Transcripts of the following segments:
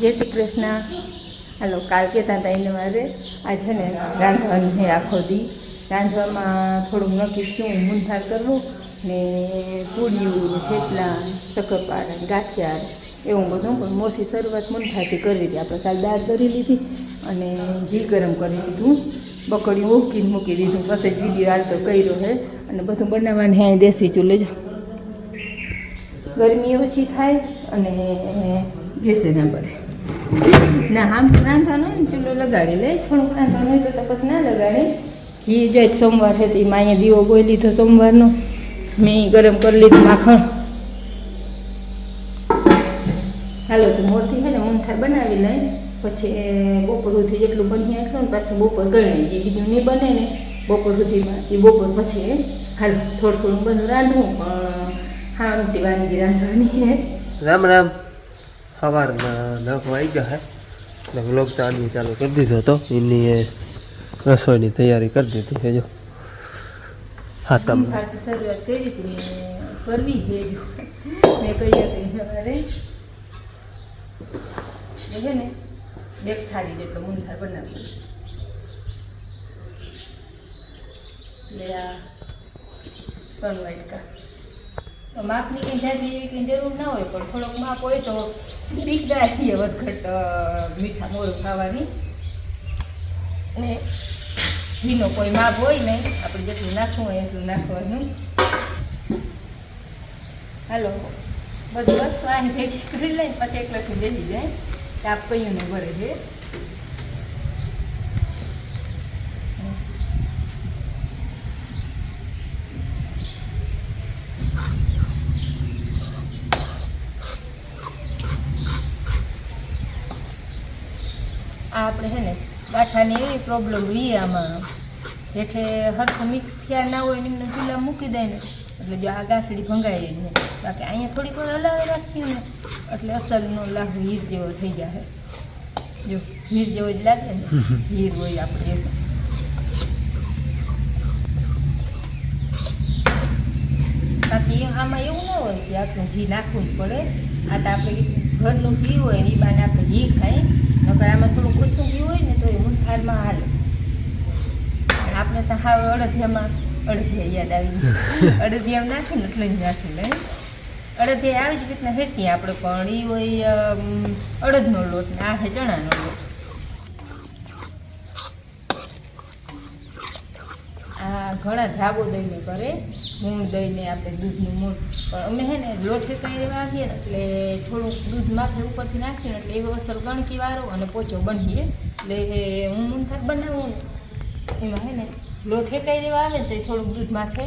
જય શ્રી કૃષ્ણ. હાલો, કાલ કહેતા હતા એને મારે આ છે ને રાંધવાનું છે આખો દી. રાંધવામાં થોડુંક નક્કી થયું, મૂંધાર કરવું ને પૂડિયું, થેપલા, શક્કરપારા, ગાંઠિયા એવું બધું. પણ મોટી શરૂઆત મૂંધારથી કરવી હતી. આપણે કાલ દાળ કરી લીધી અને ઘી ગરમ કરી લીધું, બકડીયું ઉકીને મૂકી દીધું. પછી જ વિડીયો હાલતો કર્યો છે અને બધું બનાવવાનું અહીં દેશી ચૂલે જ ગરમી ઓછી થાય અને ગેસે ના પડે. ના આમ તો રાંધવાનું હોય ને ચૂલો લગાડી લે, થોડુંક રાંધવાનું હોય તો પછી ના લગાડે. ઘી જો એક સોમવાર છે તો એમાં અહીંયા દીવો ગોઈ લીધો સોમવારનો, મેં ગરમ કરી લીધું માખણ. હાલો તો મોરથી છે ને મૂંઠાર બનાવી લઈ, પછી બપોર સુધી જેટલું બની એટલું ને પાછું બપોર ગણાય. જે બીજું નહીં બને ને બપોર સુધીમાં એ બપોર પછી હાલો થોડું થોડું બધું રાંધવું. પણ હા મોટી વાનગી રાંધવાની છે. રામ રામ. સવારના 9 વાગી ગયા હે, વ્લોગ તો આની ચાલુ કરી દીધો હતો. એની રસોઈની તૈયારી કરી દીધી છે. જો હા તમે શરૂઆત કરી હતી કરવી છે. મેં કહી હતી સવારે છે ને 2 થાળી જેટલો મૂંધાર બનાવ્યો. એટલે આ 3 વાટકા માપની કંઈ જાજી એવી કંઈ જરૂર ના હોય, પણ થોડોક માપ હોય તો બીકદારી વધઘટ મીઠા મોરું ખાવાની. ને ઘીનો કોઈ માપ હોય ને, આપણે જેટલું નાખવું હોય એટલું નાખવાનું. હાલો બધી વસ્તુ આની ભેગી કરી લઈને પછી એકલાથી બેસી જાય તાપ કયું ને ભરે છે. આ આપણે છે ને ગાંઠાની એવી પ્રોબ્લેમ રહીએ આમાં, હેઠે હરખું મિક્સ થયા ના હોય ને એમને ચૂલા મૂકી દે ને એટલે જો આ ગાંઠડી ભંગાય જ નહીં. બાકી અહીંયા થોડીક વાર હલાવી રાખીએ ને એટલે અસલનો લાભ હીર જેવો થઈ જાય. જો હીર જેવો જ લાગે ને, હીર હોય આપણે. બાકી આમાં એવું ના હોય કે આપણે ઘી નાખવું જ પડે. આ તો આપણે ઘરનું ઘી હોય ને એ બાને આપણે ઘી ખાઈ, નકર આમાં થોડુંક ઓછું ઘી હોય ને તો એ મૂંઠારમાં હાલે. આપણે તો હાવ અડધિયામાં અડધિયા યાદ આવી ગયું. અડધિયા નાખીને એટલે જ નાખી લે. અડધિયા આવી જ રીતના હેકીએ આપણે, પણ એ હોય અડદનો લોટ ને આ છે ચણાનો લોટ. આ ઘણા ધાબો દઈને કરે, મૂળ દઈને આપણે દૂધનું મૂળ. પણ અમે છે ને લોટ હેકાઈ દેવા આવીએ ને એટલે થોડુંક દૂધ માથે ઉપરથી નાખીએ એટલે એવો અસર ગણકી વાળો અને પોચો બનીએ. એટલે હું મૂંઠાર બનાવું ને એમાં છે ને લોટ હેકાઈ દેવા આવે ને તો થોડુંક દૂધ માથે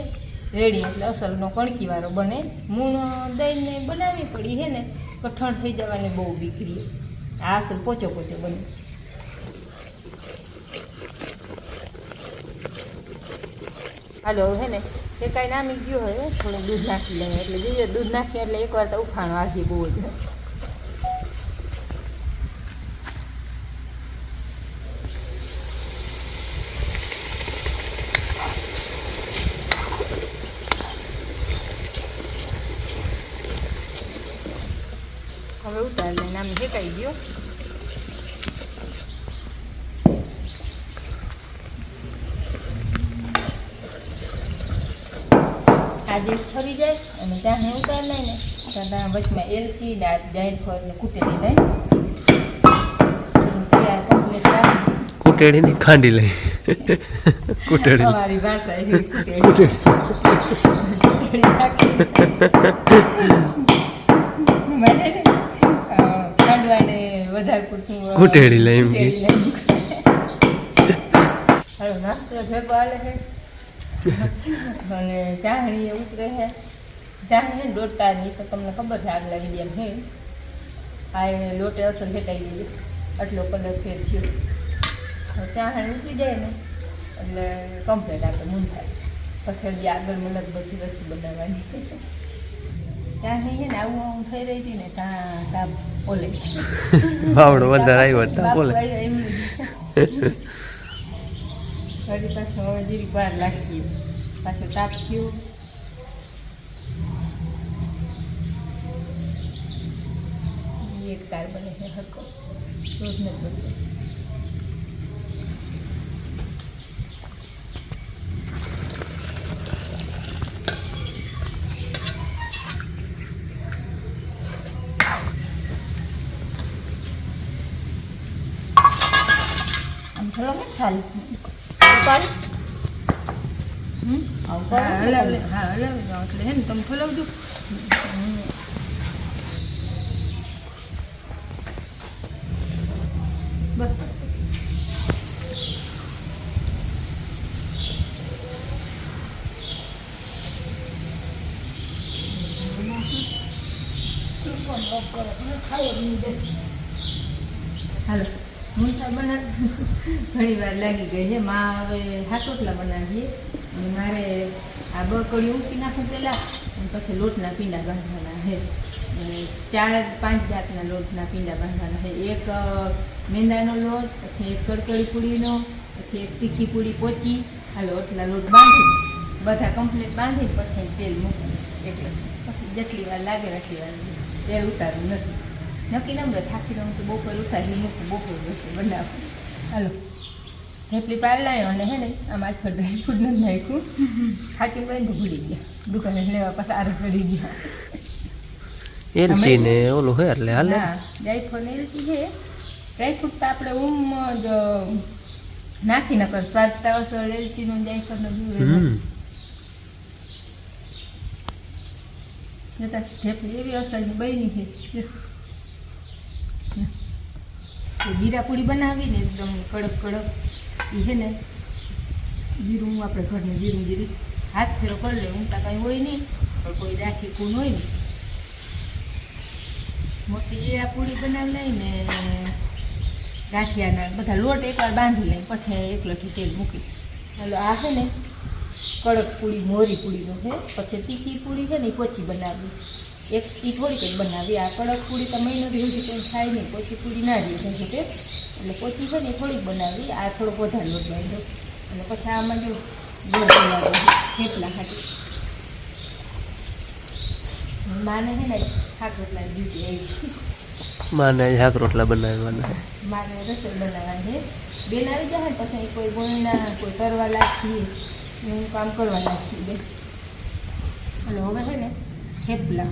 રેડી એટલે અસલનો કણકી વાળો બને. મૂળ દઈને બનાવવી પડી છે ને કઠણ થઈ જવાની બહુ બીકરી. આ અસલ પોચો પોચો બને. હાલો હે ને એ કાંઈ નામી ગયું હોય થોડું દૂધ નાખી લઈએ એટલે જોઈએ દૂધ નાખીએ એટલે એકવાર તો ઉફાણો આખી બહુ જ. હવે ઉતાર લઈને આમ શેકાઈ ગયો. આજે ઠરી જાય અને ત્યાં ઉતાર લઈ ને ત્યાં વચમાં એલચી જાયફળ ને કૂટેલી લઈ તૈયાર કમ્પ્લીટ રાખી. કૂટેડીની ખાંડી લઈ કૂટેડી અમારી ભાષા એવી કૂટેડી ખાંડવાને વધારે પૂરતું કૂટેડી લઈ એમ કે હવે નાસ્તો ભેગો હાલે છે અને ચાહણી ઉતરે છે. ચાહણી દોડતાની તો તમને ખબર છે આગલા વિડીયામાં હે આ લોટે અસર ફેંકાઈ ગઈ આટલો કલર ફેર થયો. ચાહણી ઉતરી જાય ને એટલે કમ્પ્લેટ આપણે મૂંઠાર. પછી હજી આગળ મતલબ બધી વસ્તુ બનાવવાની. ચાહણી છે ને આવું આવું થઈ રહી હતી ને ત્યાં બોલે બાવડો વધારે આવ્યો ત્યાં બોલે ફરી પાછું હવે જેવી વાર લાગી પાછું તાપ થયું. એક તાર બને છે હરકો રોજ નથી બનતો. આમ થોડો ને ખાલી હલાવી જાઓ એટલે હે ને તમે ખોલાવજો. બસ બસ હાલો હું તો ઘણી વાર લાગી ગઈ છે. માં હવે હાટોટલા બનાવીએ અને મારે આ બકડી ઊંકી નાખું પહેલાં અને પછી લોટના પીંડા બાંધવાના છે. 4-5 જાતના લોટના પીંડા બાંધવાના છે. એક મેંદાનો લોટ, પછી એક કડકડી પૂરીનો, પછી એક તીખી પૂરી પોચી. હાલો એટલા લોટ બાંધી બધા કમ્પ્લીટ બાંધી પછી તેલ મૂકવું. એટલે પછી જેટલી વાર લાગે એટલી વાર તેલ ઉતારવું નથી. નક્કી ન મળે થાકી દઉં તો બપોર ઉતારી મૂકું, બપોર વસ્તુ બનાવું. હાલો થેપલી પાડી લાવ્યો અને હે ને આમાં આજ ડ્રાય ફ્રૂટ નથી નાખ્યું. ખાચી બને તો ભૂલી ગયા, દુકાને લેવા પછી આરે પડી ગયા. એલચી ને ઓલું હે એટલે હાલે. ડ્રાયફ્રૂટ ને એલચી છે. ડ્રાયફ્રૂટ તો આપણે જ નાખી ન કર સ્વાદ તો અસર એલચીનો ડ્રાયફ્રૂટનો જોઈએ. જતા થેપલી એવી અસરની બની છે. જીરા પૂરી બનાવી ને એકદમ કડક કડક એ છે ને જીરું આપણે ઘરનું જીરું જીરી હાથ ફેરો કરી લે. ઊંઘતા કંઈ હોય નહીં પણ કોઈ રાખી કૂન હોય ને મોટી જીરા પૂરી બનાવી લઈને ગાંઠિયાના બધા લોટ એકવાર બાંધી લઈ પછી એકલઠી તેલ મૂકી. હાલો આ છે ને કડક પૂરી મોરી પૂરીનો છે. પછી તીખી પૂરી છે ને એ પોચી બનાવી. એક એ થોડીક જ બનાવી. આ કડક પૂરી તો મહિનો સુધી કંઈ થાય નહીં. પોચી પૂરી ના રહી થઈ શકે એટલે પોચી છે ને એ થોડીક બનાવી. આ થોડોક વધારે લોટ બાંધો અને પછી આમાં જો ગોળ બનાવી થેપલા ખાતી. માને છે ને શાક રોટલા ડ્યુટી આવી. માને શાક રોટલા બનાવવાના. મારે રસોઈ બનાવવાની છે. બેન આવી જાય ને પછી કોઈ બોલના કોઈ કરવા લાગી હું કામ કરવા લાગી બેન. એટલે હવે છે ને થેપલા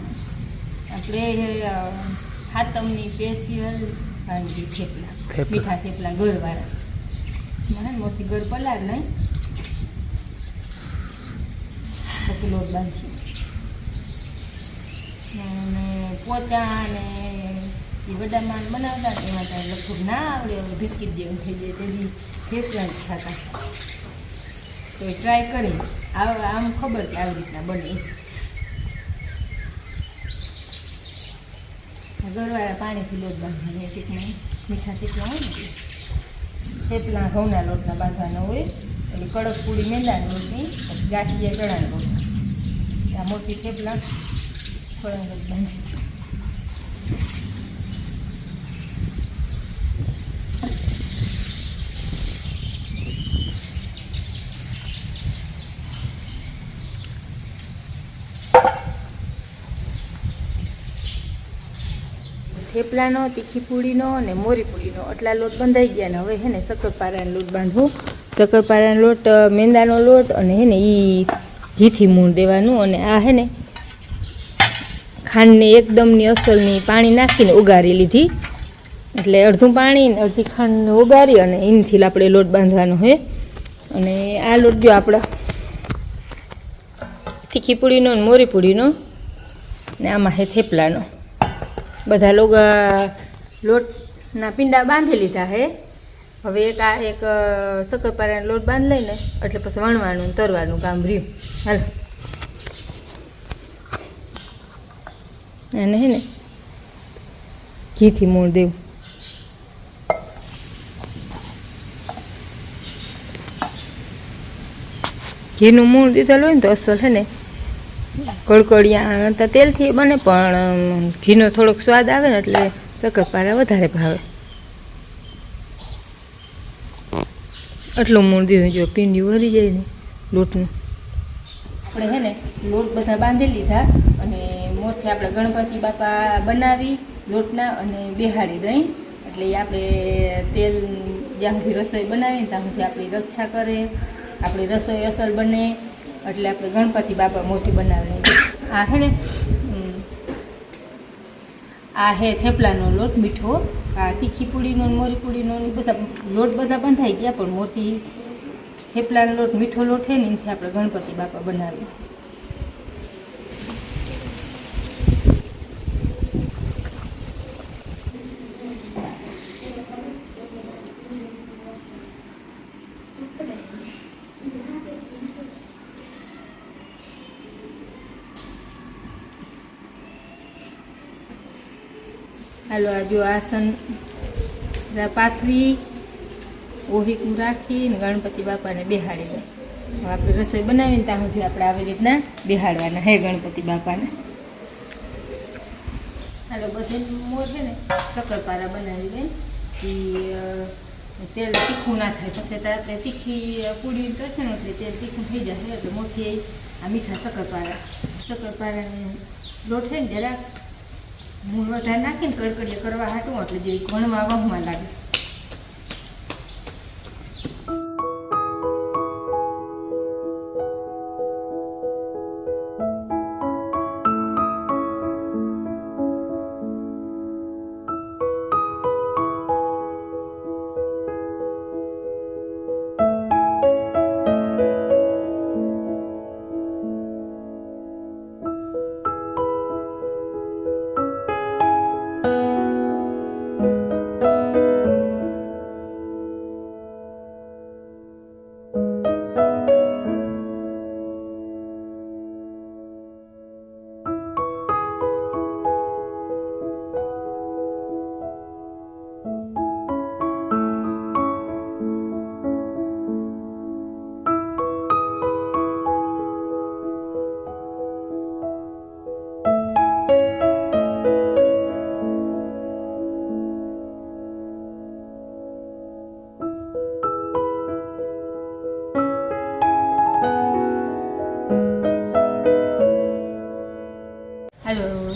આપણે હાતમની સ્પેશિયલ વાનગી થેપલા, મીઠા થેપલા ગળવાળા. મને મોટી ગળ પલાળ નહીં પછી લોટ બાંધી અને પોચા ને એ વડામાં બનાવતા ને એમાં ત્યાં લગભગ ના આવડે હવે બિસ્કિટ જેવું થઈ જાય તેથી થેપલા જ ખાતા. તો એ ટ્રાય કરી આમ ખબર કે આવી રીતના બને. ગરવાળા પાણીથી લોટ બાંધવાનો ટીકમાં મીઠા થેપલા હોય ને થેપલા ઘઉંના લોટના બાંધવાના હોય. એટલે કડક પૂરી મેંદાની લોટની પછી ગાંઠિયા ચણાના લોટ. આ મોટી થેપલા થોડા લોટ બાંધી. થેપલાનો, તીખી પૂરીનો અને મોરી પૂરીનો આટલા લોટ બંધાઈ ગયા ને હવે હે ને શક્કરપારાનો લોટ બાંધવું. શક્કરપારાનો લોટ મેંદાનો લોટ અને હે ને એ ઘીથી મૂણ દેવાનું. અને આ હે ને ખાંડની એકદમની અસલની પાણી નાખીને ઉગારી લીધી. એટલે અડધું પાણી ને અડધી ખાંડ ઉગારી અને એનાથી આપણે લોટ બાંધવાનો હોય. અને આ લોટ જો આપણા તીખી પૂરીનો ને મોરી પૂરીનો ને આમાં છે થેપલાનો. બધા લોકો લોટના પીંડા બાંધી લીધા છે. હવે એક શક્કરપારાનો લોટ બાંધી લઈને એટલે પછી વણવાનું તરવાનું કામ રહ્યું. હાલ અને હે ને ઘીથી મૂળ દેવું. ઘીનું મૂળ દીધેલું હોય ને તો અસલ છે ને કડકડિયા તો તેલથી બને પણ ઘીનો થોડોક સ્વાદ આવે ને એટલે શક્કરપારા વધારે ભાવે. આટલું મૂળ દીધું જો પીંડિયું ભરી જાય ને લોટનું. આપણે છે ને લોટ બધા બાંધી લીધા અને મોરથી આપણે ગણપતિ બાપા બનાવી લોટના અને બેહાડી દઈ એટલે એ આપણે તેલ જ્યાં સુધી રસોઈ બનાવીને ત્યાં સુધી આપણી રક્ષા કરે, આપણી રસોઈ અસર બને. એટલે આપણે ગણપતિ બાપા મોટી બનાવીએ. આ છે ને આ હે થેપલાનો લોટ મીઠો, આ તીખી પૂડીનો મોરી પૂડીનો બધા લોટ બધા બંધાઈ ગયા, પણ મોટી થેપલાનો લોટ મીઠો લોટ છે ને એનાથી આપણે ગણપતિ બાપા બનાવીએ. હાલો આ જો આસન પાથરી ઓહીકું રાખીને ગણપતિ બાપાને બેહાડી દે. હવે આપણે રસોઈ બનાવીને ત્યાં સુધી આપણે આવી રીતના બેહાડવાના હે ગણપતિ બાપાને. હાલો બધે મોર છે ને શક્કરપારા બનાવી દે કે તેલ તીખું ના થાય. પછી તો આપણે તીખી પૂડી કરશે ને એટલે તેલ તીખું થઈ જશે. એટલે મોટી આ મીઠા શક્કરપારાને લોટ છે ને જરાક મૂળ વધારે નાખીને કડકડીએ કરવા હાટું એટલે જે ઘણમાં વહમાં લાગે.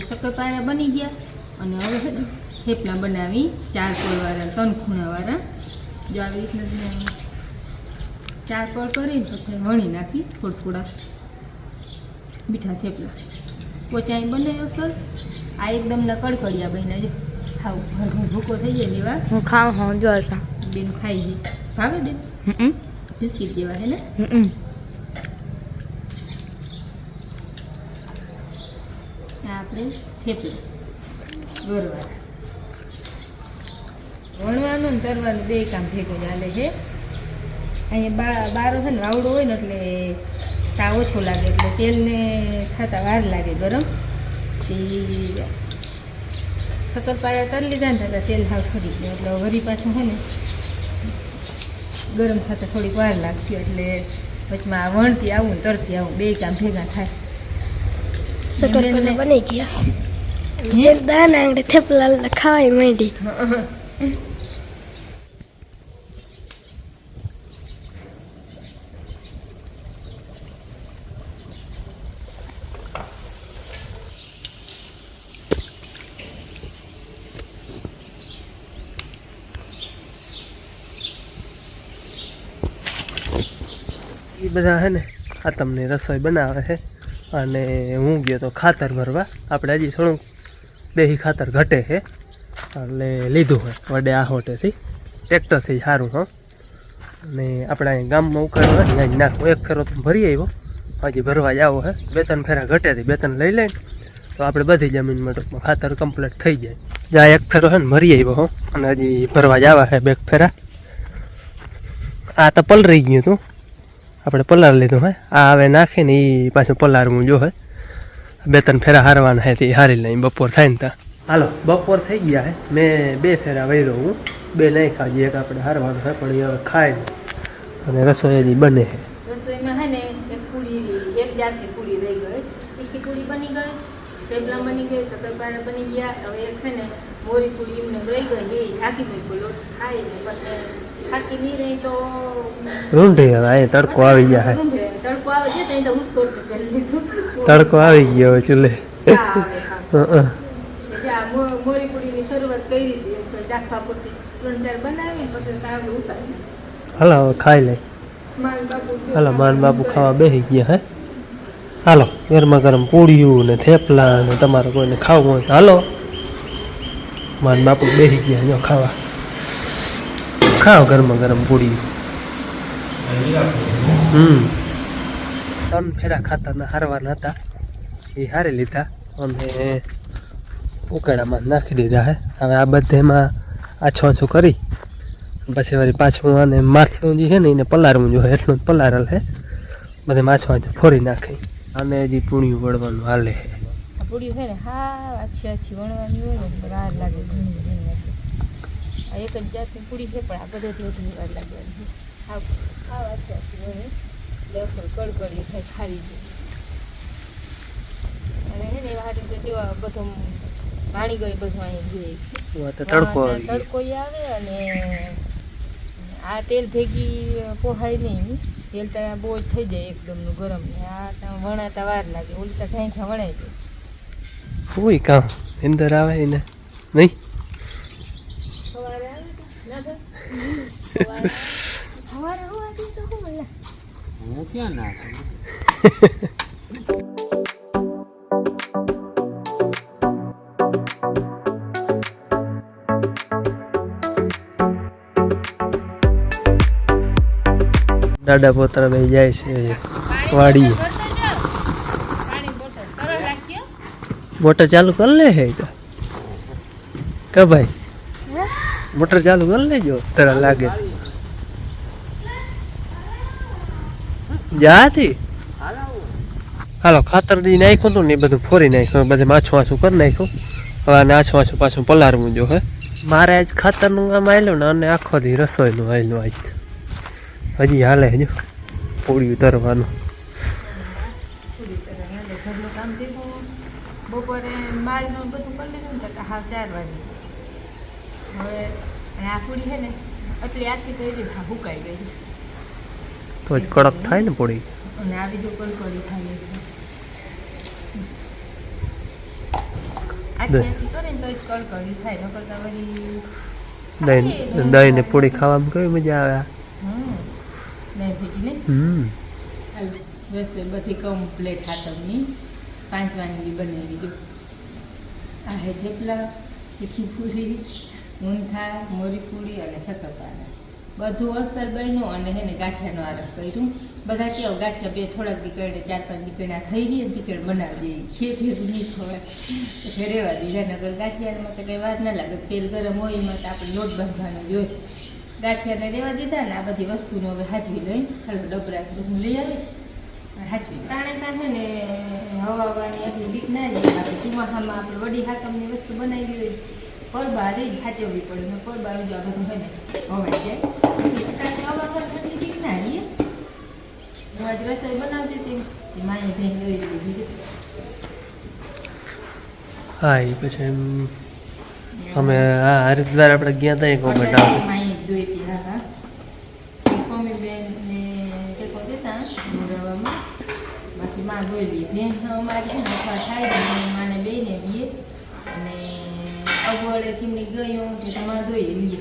શક્કરપારા બની ગયા અને હવે થેપલા બનાવી 4 પળવાળા 3 ખૂણાવાળા. જો આવી રીતના 4 પળ કરીને પછી વણી નાખી થોડા મીઠા થેપલા પોચાઈ બને અસર. આ એકદમના કડકડિયા બન્યા. જો ખાવ ભૂકો થઈ જાય લેવા હું ખાઉં હું જો બેન ખાઈ જાય. ભાવે બેન? બિસ્કીટ જેવા છે ને. આપણે થેપલા વણવાનું ને તરવાનું બે કામ ભેગું ચાલે છે. અહીંયા બારો છે ને વાવડો હોય ને એટલે તા ઓછો લાગે, એટલે તેલને ખાતા વાર લાગે ગરમ. શક્કરપારા તરી લીધા ને થતા તેલ હાવ ઠરી ગયો એટલે વરી પાછું છે ને ગરમ થતાં થોડીક વાર લાગશે. એટલે વચમાં વણતી આવું ને તરતી આવું બે કામ ભેગા થાય. શક્કરપારા બની ગયા. દાના આંગળે થેપલા ખાવાય માંડી. એ બધા છે ને આ તમને રસોઈ બનાવે છે અને હું ગયો તો ખાતર ભરવા. આપણે હજી થોડુંક દેશી ખાતર ઘટે છે એટલે લીધું હોય વડે આ હોટેથી ટ્રેક્ટરથી સારું. હા અને આપણે અહીં ગામમાં ઉકાળવા ને અહીં નાખો. એક ફેરો તો ભરી આવ્યો, હજી ભરવા જાવો છે. 2-3 ફેરા ઘટેથી 2-3 લઈ લઈને તો આપણે બધી જમીનમાં ટૂંકમાં ખાતર કમ્પ્લીટ થઈ જાય. જ્યાં એક ફેરો છે ને ભરી આવ્યો હો અને હજી ભરવા જવા છે 2 ફેરા. આ તો પલરી ગયું હતું, આપણે પલાર લીધું હે. આ હવે નાખીને એ પાછું પલારવું જો હે. 2-3 ફેરા હારવાના હે તે હારી લઈને બપોર થાય ને ત્યાં. હાલો બપોર થઈ ગયા હે. મેં 2 ફેરા વહી હું 2 નહીં ખાજી, એક આપણે હારવાનું છે પણ એ હવે ખાય અને રસોઈ હજી બને છે. રસોઈમાં છે ને એક જાતની પૂરી રહી ગઈ. તીખી પૂરી બની ગઈ, થેપલા બની ગઈ, શક્કરપારા બની ગયા. હવે એક છે ને મોરી પૂરી એમને રહી ગઈ, એ ઢાંકી મૂકો લોટ ખાઈ ને પછી થાકી નહીં રહી તો રૂંઢી હવે અહીં તડકો આવી ગયા છે. તડકો આવે છે તો હું તડકો આવી ગયો હવે ચૂલે. મોરી પૂરીની શરૂઆત કરી હતી એમ તો ચાખવા પૂરતી 3-4 બનાવી પછી તાવડું ઉતારી હાલો હવે ખાઈ લે. માલ બાપુ હાલો માન બાપુ ખાવા બેસી ગયા હે. હાલો ગરમા ગરમ પૂળિયું ને થેપલા ને તમારે કોઈને ખાવું હોય તો હાલો. માન બાપુ બેસી ગયા જો ખાવા. ખાઓ ગરમા ગરમ પૂળિયું. 3 ફેરા ખાતરના હારવાના હતા એ હારી લીધા અને ઉકાળામાં નાખી દીધા હે. હવે આ બધેમાં આછું કરી પછી વળી પાછું આને માથું જે છે ને એને પલાળવું જોઈએ એટલું જ પલાળેલ છે. બધે માછું ફોરી નાખી અને હજી પૂણિયું વળવાનું હાલે છે. આ પૂરી હોય ને હા આછી વણવાની હોય ને વાર લાગે ઘણી આ એક જ જાતની પૂરી છે પણ આ બધાથી વધુ વાર લાગવાની છે. હા આછી વણે એટલે કડકડી થાય ખારી જાય અને હે ને એવા હારી જેવા બધું પાણી ગઈ બધું અહીં જોઈએ તડકો આવે અને આ તેલ ભેગી પોહાય નહીં તેલ તો બહુ જ થઈ જાય એકદમનું ગરમ ને આ વણાતા વાર લાગે ઓલી તો ઢાંખા વણાય જાય કોઈ કામ અંદર આવે ને નહીં સવારે આવે ના સવારે હોવાથી તો હું ક્યાં ના દાદા પોતાના ભાઈ જાય છે વાડીએ. મોટર ચાલુ કરી લે હે કે ભાઈ મોટર ચાલુ કરી લેજો તરત લાગે જાતી. હાલો ખાતર દી નાખ્યું હતું ને એ બધું ફોરી નાખ્યું બધે માછું કરી નાખ્યું. હવે આને આછું પાછું પલાળવું જો હે. મારે આજ ખાતરનું કામ આવેલું ને અને આખો દી રસોઈનું આવેલું આજ હજી હાલે હજુ પૂરી ઉતરવાનું. બપોરે માળનું બધું કરી લીધું ને તો હા 4 વાગે હવે આ પૂરી છે ને એટલી આછી કરી દીધી હુકાઈ ગઈ તો જ કડક થાય ને પૂરી અને આ બીજું કડકડી થાય આછી આછી કરે ને તો જ કડકડી થાય નકર તો વળી દહીં ને પૂરી ખાવામાં કેવી મજા આવે. નહીં ભેગી ને રસોઈ બધી કમ્પ્લેટ હાથમની 5 વાનગી બનાવી દીધું. આ હે થેપલા તીખી પૂરી ઊંધા મોરી પૂરી અને શક્કરપારા બધું અસર બન્યું અને હે ને ગાંઠિયાનું આરસ કર્યું. બધા કેવું ગાંઠિયા બે થોડાક દીકરીને 4-5 દીકરીના થઈ ગઈ ને દીકરી બનાવી દઈએ ખે ભેગું નહીં ખવાય પછી રહેવા દીધા નગર ગાંઠિયામાં તો કંઈ વાર ના લાગે તેલ ગરમ હોય એમાં તો આપણે લોટ બાંધવાનો જોઈએ. ગાંઠિયાને રહેવા દીધા ને આ બધી વસ્તુનો હવે હાજવી લઈ હાલો ડબરા બધું લઈ આવી હાજવી તાણે છે ને હવાની એટલી બીક ના જાય આપણે ચોમાસામાં આપણે વડી હાકમની વસ્તુ બનાવી હોય પરબાર જ હાચવવી પડે ને પરબાર જો આ બધું હોય ને હવાઈ જાય હવા એટલી બીક ના રહીએ. હું આજ રસોઈ બનાવતી હતી એ માએ ભેંગ દઈ દીધી બીજું. હા એ પછી એમ અમે આ હરિદ્વાર આપણે ગયા હતા એક વખત માએ દોઈ હતી હા હા મમ્મી બેન ને ટેકો દેતા દોરાવામાં બાકી માં દોઈ દઈએ ભેંસ અમારી છે ને અથવા થાય ને માને બેને દઈએ અને અગવડે થઈને ગયો કે તમારે દોઈ લઈએ